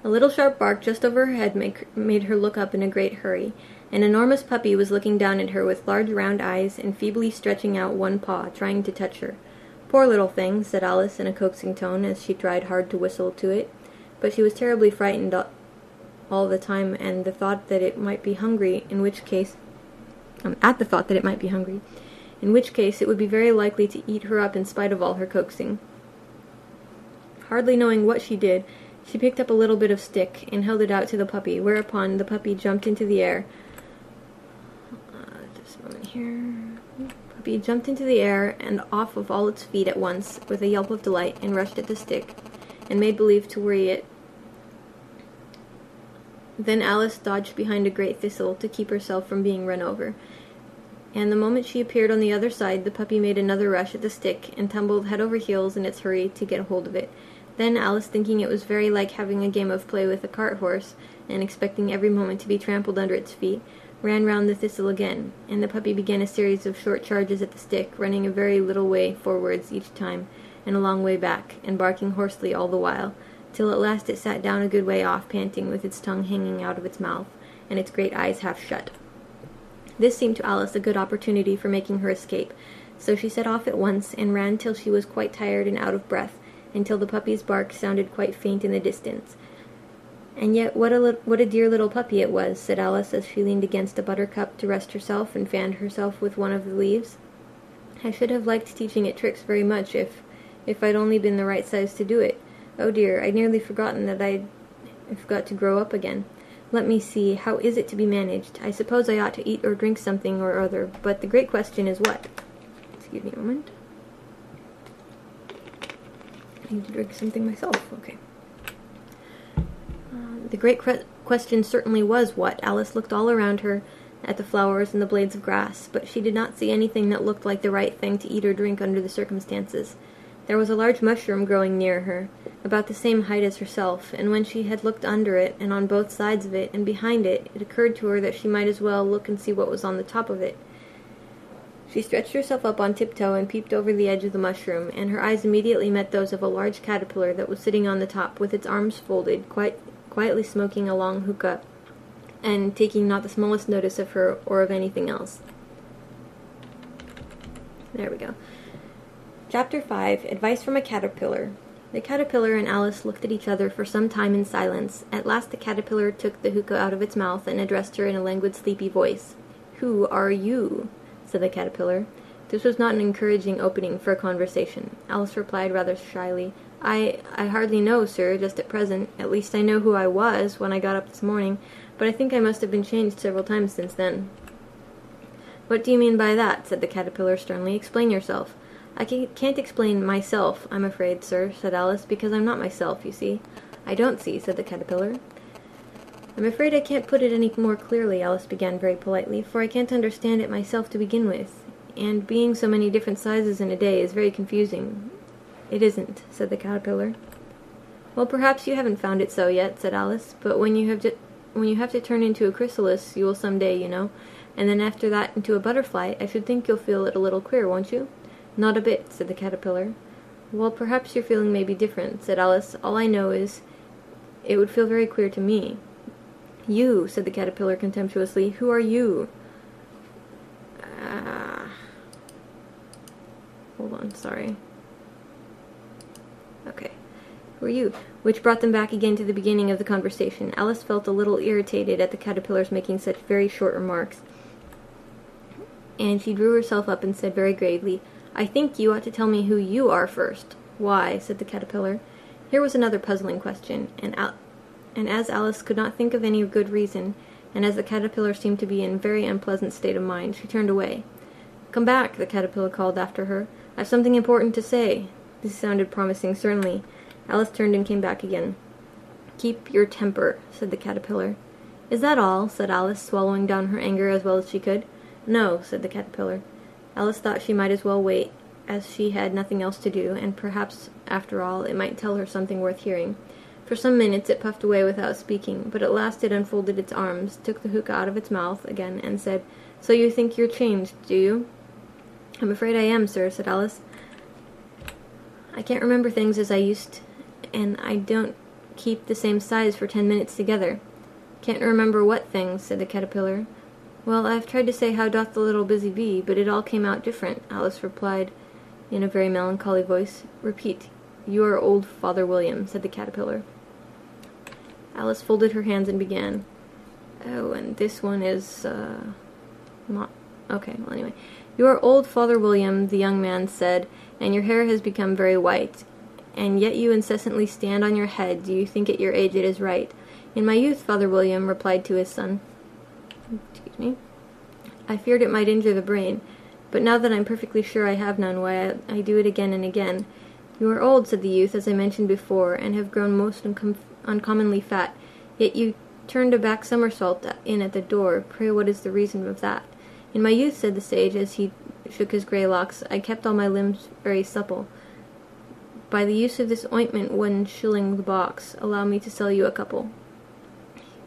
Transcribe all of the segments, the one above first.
A little sharp bark just over her head made her look up in a great hurry. An enormous puppy was looking down at her with large round eyes and feebly stretching out one paw, trying to touch her. "Poor little thing," said Alice in a coaxing tone as she tried hard to whistle to it, but she was terribly frightened all the time, and the thought that it might be hungry, at the thought that it might be hungry, in which case it would be very likely to eat her up in spite of all her coaxing. Hardly knowing what she did, she picked up a little bit of stick and held it out to the puppy, whereupon the puppy jumped into the air. Just a moment here. The puppy jumped into the air and off of all its feet at once with a yelp of delight and rushed at the stick and made believe to worry it. Then Alice dodged behind a great thistle to keep herself from being run over, and the moment she appeared on the other side, the puppy made another rush at the stick and tumbled head over heels in its hurry to get hold of it. Then Alice, thinking it was very like having a game of play with a cart horse, and expecting every moment to be trampled under its feet, ran round the thistle again, and the puppy began a series of short charges at the stick, running a very little way forwards each time, and a long way back, and barking hoarsely all the while, till at last it sat down a good way off, panting, with its tongue hanging out of its mouth, and its great eyes half shut. This seemed to Alice a good opportunity for making her escape, so she set off at once, and ran till she was quite tired and out of breath, until the puppy's bark sounded quite faint in the distance. "And yet what a dear little puppy it was," said Alice, as she leaned against a buttercup to rest herself and fanned herself with one of the leaves. "I should have liked teaching it tricks very much if I'd only been the right size to do it. Oh dear, I'd nearly forgotten that I've got to grow up again. Let me see, how is it to be managed? I suppose I ought to eat or drink something or other, but the great question is what?" Excuse me a moment. I need to drink something myself. Okay. The great question certainly was what. Alice looked all around her at the flowers and the blades of grass, but she did not see anything that looked like the right thing to eat or drink under the circumstances. There was a large mushroom growing near her, about the same height as herself, and when she had looked under it, and on both sides of it, and behind it, it occurred to her that she might as well look and see what was on the top of it. She stretched herself up on tiptoe and peeped over the edge of the mushroom, and her eyes immediately met those of a large caterpillar that was sitting on the top, with its arms folded, quietly smoking a long hookah, and taking not the smallest notice of her or of anything else. There we go. Chapter 5. Advice from a Caterpillar. The caterpillar and Alice looked at each other for some time in silence. At last the caterpillar took the hookah out of its mouth and addressed her in a languid, sleepy voice. "Who are you?" said the caterpillar. This was not an encouraging opening for a conversation. Alice replied rather shyly, I hardly know, sir, just at present. At least I know who I was when I got up this morning, but I think I must have been changed several times since then." "What do you mean by that?" said the caterpillar sternly. "Explain yourself." "I can't explain myself, I'm afraid, sir," said Alice, "because I'm not myself, you see." "I don't see," said the caterpillar. "I'm afraid I can't put it any more clearly," Alice began very politely, "for I can't understand it myself to begin with, and being so many different sizes in a day is very confusing." "It isn't," said the caterpillar. "Well, perhaps you haven't found it so yet," said Alice, "but when you have to turn into a chrysalis, you will some day, you know, and then after that into a butterfly, I should think you'll feel it a little queer, won't you?" "Not a bit," said the caterpillar. "Well, perhaps your feeling may be different," said Alice. "All I know is it would feel very queer to me." "You," said the caterpillar contemptuously. "Who are you?" Hold on, sorry. Okay. "Who are you?" Which brought them back again to the beginning of the conversation. Alice felt a little irritated at the caterpillar's making such very short remarks, and she drew herself up and said very gravely, "I think you ought to tell me who you are first." "Why?" said the caterpillar. Here was another puzzling question, and as Alice could not think of any good reason, and as the caterpillar seemed to be in a very unpleasant state of mind, she turned away. "Come back," the caterpillar called after her. "I've something important to say." This sounded promising, certainly. Alice turned and came back again. "Keep your temper," said the caterpillar. "Is that all?" said Alice, swallowing down her anger as well as she could. "No," said the caterpillar. Alice thought she might as well wait, as she had nothing else to do, and perhaps, after all, it might tell her something worth hearing. For some minutes it puffed away without speaking, but at last it unfolded its arms, took the hookah out of its mouth again, and said, "So you think you're changed, do you?" "I'm afraid I am, sir," said Alice. "I can't remember things as I used, and I don't keep the same size for 10 minutes together. Can't remember what things, said the caterpillar. Well, I've tried to say how doth the little busy bee, but it all came out different, Alice replied in a very melancholy voice. Repeat. You are old Father William, said the caterpillar. Alice folded her hands and began. Oh, and this one is, not... Okay, well, anyway. You are old Father William, the young man said, and your hair has become very white, and yet you incessantly stand on your head. Do you think at your age it is right? In my youth, Father William replied to his son. Excuse me. I feared it might injure the brain, but now that I'm perfectly sure I have none, why, I do it again and again. You are old, said the youth, as I mentioned before, and have grown most uncommonly fat, yet you turned a back somersault in at the door. Pray, what is the reason of that? In my youth, said the sage, as he shook his grey locks, I kept all my limbs very supple. By the use of this ointment, 1 shilling the box. Allow me to sell you a couple.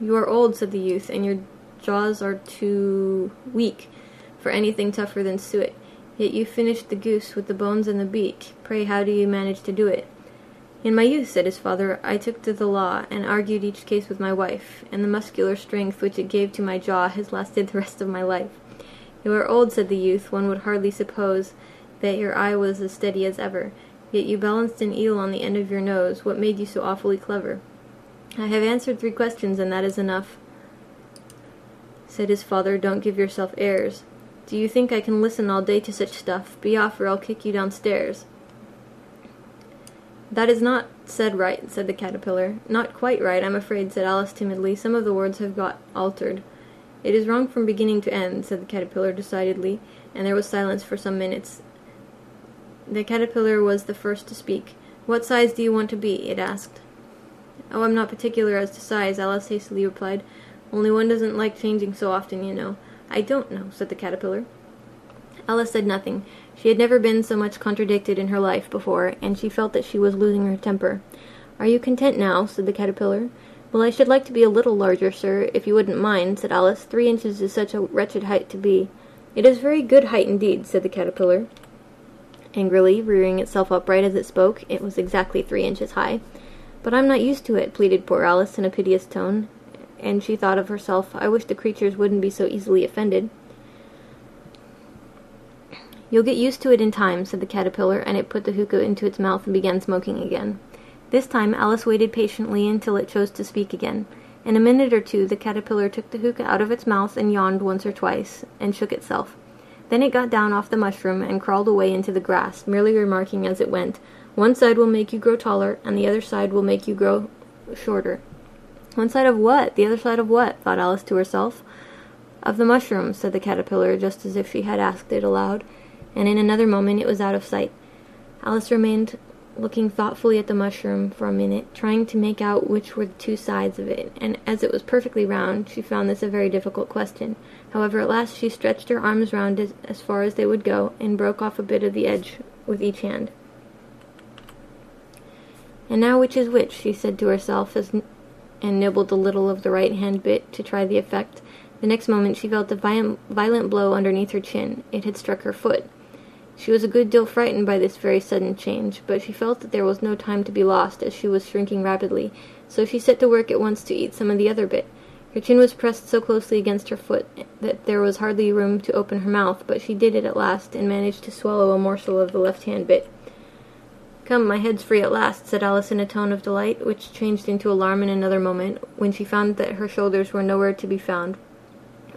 You are old, said the youth, and your jaws are too weak for anything tougher than suet. Yet you finished the goose with the bones and the beak. Pray, how do you manage to do it? In my youth, said his father, I took to the law, and argued each case with my wife, and the muscular strength which it gave to my jaw has lasted the rest of my life. You are old, said the youth. One would hardly suppose that your eye was as steady as ever. Yet you balanced an eel on the end of your nose. What made you so awfully clever? I have answered 3 questions, and that is enough, said his father. Don't give yourself airs. Do you think I can listen all day to such stuff? Be off, or I'll kick you downstairs. That is not said right, said the caterpillar. Not quite right, I'm afraid, said Alice timidly. Some of the words have got altered. It is wrong from beginning to end, said the caterpillar decidedly, and there was silence for some minutes. The caterpillar was the first to speak. What size do you want to be? It asked. Oh, I'm not particular as to size, Alice hastily replied. Only one doesn't like changing so often, you know. I don't know, said the caterpillar. Alice said nothing. She had never been so much contradicted in her life before, and she felt that she was losing her temper. Are you content now? Said the caterpillar. Well, I should like to be a little larger, sir, if you wouldn't mind, said Alice. 3 inches is such a wretched height to be. It is very good height indeed, said the caterpillar, angrily, rearing itself upright as it spoke. It was exactly 3 inches high. But I'm not used to it, pleaded poor Alice in a piteous tone, and she thought of herself, I wish the creatures wouldn't be so easily offended. You'll get used to it in time, said the caterpillar, and it put the hookah into its mouth and began smoking again. This time Alice waited patiently until it chose to speak again. In a minute or 2 the caterpillar took the hookah out of its mouth and yawned once or twice, and shook itself. Then it got down off the mushroom and crawled away into the grass, merely remarking as it went, One side will make you grow taller, and the other side will make you grow shorter. One side of what? The other side of what? Thought Alice to herself. Of the mushroom, said the caterpillar, just as if she had asked it aloud, and in another moment it was out of sight. Alice remained looking thoughtfully at the mushroom for a minute, trying to make out which were the 2 sides of it, and as it was perfectly round, she found this a very difficult question. However, at last she stretched her arms round it as far as they would go, and broke off a bit of the edge with each hand. And now which is which, she said to herself, and nibbled a little of the right-hand bit to try the effect. The next moment she felt a violent blow underneath her chin. It had struck her foot. She was a good deal frightened by this very sudden change, but she felt that there was no time to be lost, as she was shrinking rapidly, so she set to work at once to eat some of the other bit. Her chin was pressed so closely against her foot that there was hardly room to open her mouth, but she did it at last, and managed to swallow a morsel of the left-hand bit. Come, my head's free at last, said Alice in a tone of delight, which changed into alarm in another moment, when she found that her shoulders were nowhere to be found.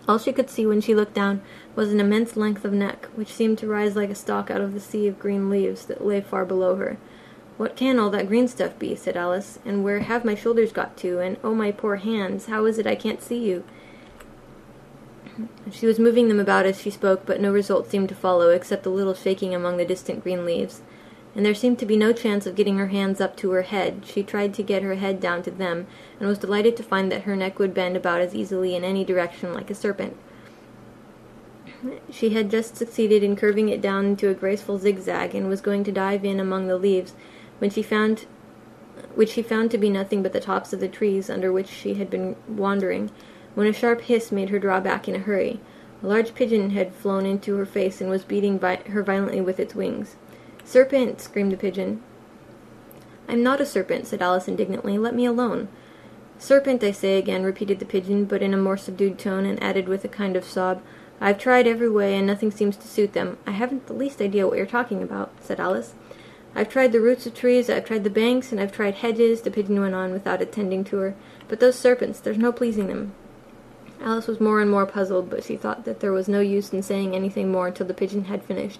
All she could see when she looked down was an immense length of neck, which seemed to rise like a stalk out of the sea of green leaves that lay far below her. What can all that green stuff be? Said Alice, and where have my shoulders got to, and oh, my poor hands, how is it I can't see you? She was moving them about as she spoke, but no result seemed to follow, except a little shaking among the distant green leaves. And there seemed to be no chance of getting her hands up to her head. She tried to get her head down to them, and was delighted to find that her neck would bend about as easily in any direction like a serpent. She had just succeeded in curving it down into a graceful zigzag, and was going to dive in among the leaves, which she found to be nothing but the tops of the trees under which she had been wandering, when a sharp hiss made her draw back in a hurry. A large pigeon had flown into her face and was beating her violently with its wings. "Serpent!" screamed the pigeon. "I'm not a serpent," said Alice indignantly. "Let me alone." "Serpent, I say again," repeated the pigeon, but in a more subdued tone, and added with a kind of sob, "I've tried every way, and nothing seems to suit them." "I haven't the least idea what you're talking about," said Alice. "I've tried the roots of trees, I've tried the banks, and I've tried hedges," the pigeon went on, without attending to her. "But those serpents, there's no pleasing them." Alice was more and more puzzled, but she thought that there was no use in saying anything more till the pigeon had finished.